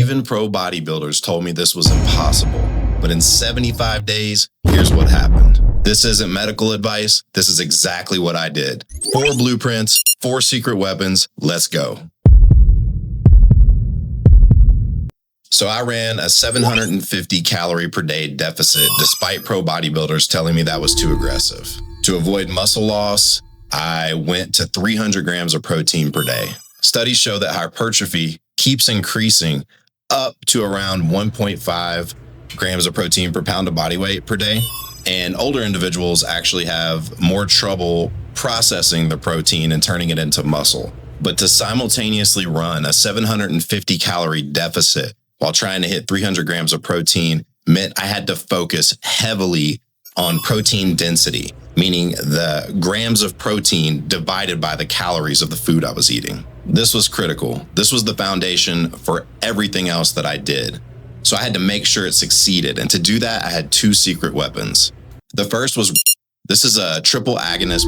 Even pro bodybuilders told me this was impossible. But in 75 days, here's what happened. This isn't medical advice. This is exactly what I did. 4 blueprints, 4 secret weapons. Let's go. So I ran a 750 calorie per day deficit despite pro bodybuilders telling me that was too aggressive. To avoid muscle loss, I went to 300 grams of protein per day. Studies show that hypertrophy keeps increasing up to around 1.5 grams of protein per pound of body weight per day. And older individuals actually have more trouble processing the protein and turning it into muscle. But to simultaneously run a 750 calorie deficit while trying to hit 300 grams of protein meant I had to focus heavily on protein density, meaning the grams of protein divided by the calories of the food I was eating. This was critical. This was the foundation for everything else that I did. So I had to make sure it succeeded. And to do that, I had 2 secret weapons. The first was, this is a triple agonist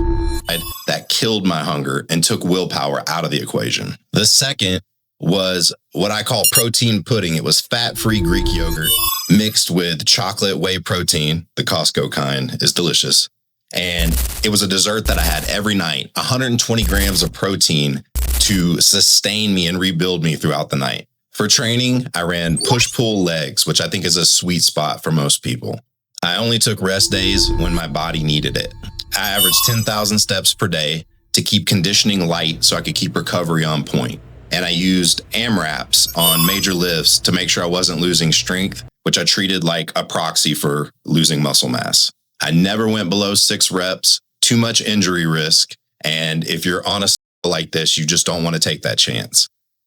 that killed my hunger and took willpower out of the equation. The second was what I call protein pudding. It was fat-free Greek yogurt mixed with chocolate whey protein. The Costco kind is delicious. And it was a dessert that I had every night, 120 grams of protein to sustain me and rebuild me throughout the night. For training, I ran push-pull legs, which I think is a sweet spot for most people. I only took rest days when my body needed it. I averaged 10,000 steps per day to keep conditioning light so I could keep recovery on point. And I used AMRAPs on major lifts to make sure I wasn't losing strength, which I treated like a proxy for losing muscle mass. I never went below 6 reps, too much injury risk. And if you're on a like this, you just don't want to take that chance.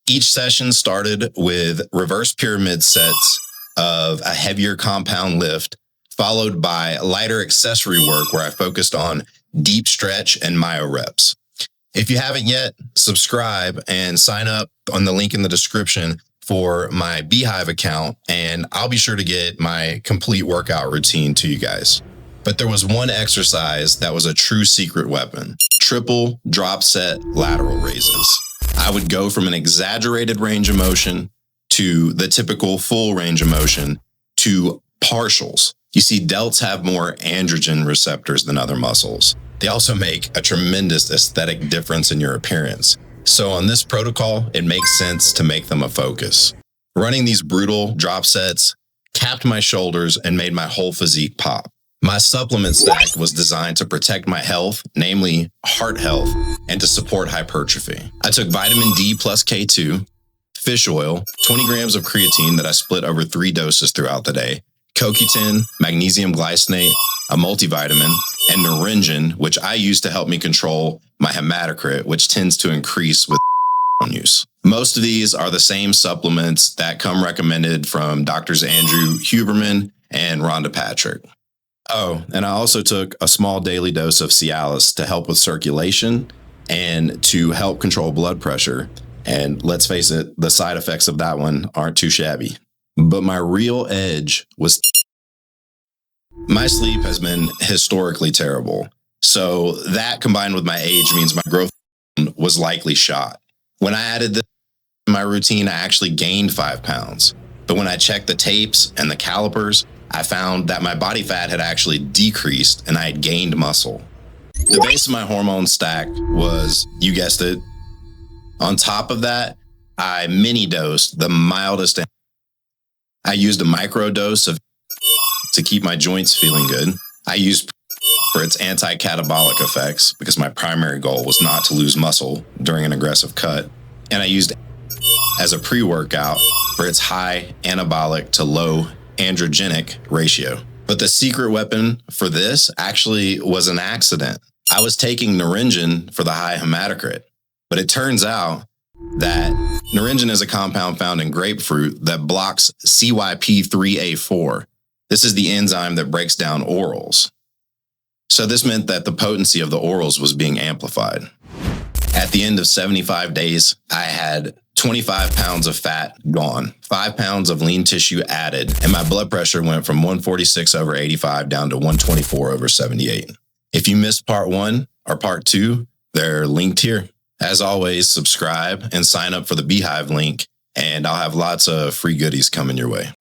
Each session started with reverse pyramid sets of a heavier compound lift, followed by lighter accessory work where I focused on deep stretch and myo reps. If you haven't yet, subscribe and sign up on the link in the description for my Beehive account, and I'll be sure to get my complete workout routine to you guys. But there was one exercise that was a true secret weapon: triple drop set lateral raises. I would go from an exaggerated range of motion to the typical full range of motion to partials. You see, delts have more androgen receptors than other muscles. They also make a tremendous aesthetic difference in your appearance. So on this protocol, it makes sense to make them a focus. Running these brutal drop sets capped my shoulders and made my whole physique pop. My supplement stack was designed to protect my health, namely heart health, and to support hypertrophy. I took vitamin D plus K2, fish oil, 20 grams of creatine that I split over 3 doses throughout the day, CoQ10, magnesium glycinate, a multivitamin, and naringin, which I use to help me control my hematocrit, which tends to increase with use. Most of these are the same supplements that come recommended from Drs. Andrew Huberman and Rhonda Patrick. Oh, and I also took a small daily dose of Cialis to help with circulation and to help control blood pressure. And let's face it, the side effects of that one aren't too shabby. But my real edge was my sleep has been historically terrible. So that combined with my age means my growth was likely shot. When I added this to my routine, I actually gained 5 pounds. But when I checked the tapes and the calipers, I found that my body fat had actually decreased and I had gained muscle. The base of my hormone stack was, you guessed it. On top of that, I mini dosed the mildest. I used a micro dose of to keep my joints feeling good. I used for its anti-catabolic effects because my primary goal was not to lose muscle during an aggressive cut. And I used as a pre-workout for its high anabolic to low androgenic ratio. But the secret weapon for this actually was an accident. I was taking naringin for the high hematocrit, but it turns out that naringin is a compound found in grapefruit that blocks CYP3A4. This is the enzyme that breaks down orals. So this meant that the potency of the orals was being amplified. At the end of 75 days, I had 25 pounds of fat gone, 5 pounds of lean tissue added, and my blood pressure went from 146/85 down to 124/78. If you missed part 1 or part 2, they're linked here. As always, subscribe and sign up for the Beehive link, and I'll have lots of free goodies coming your way.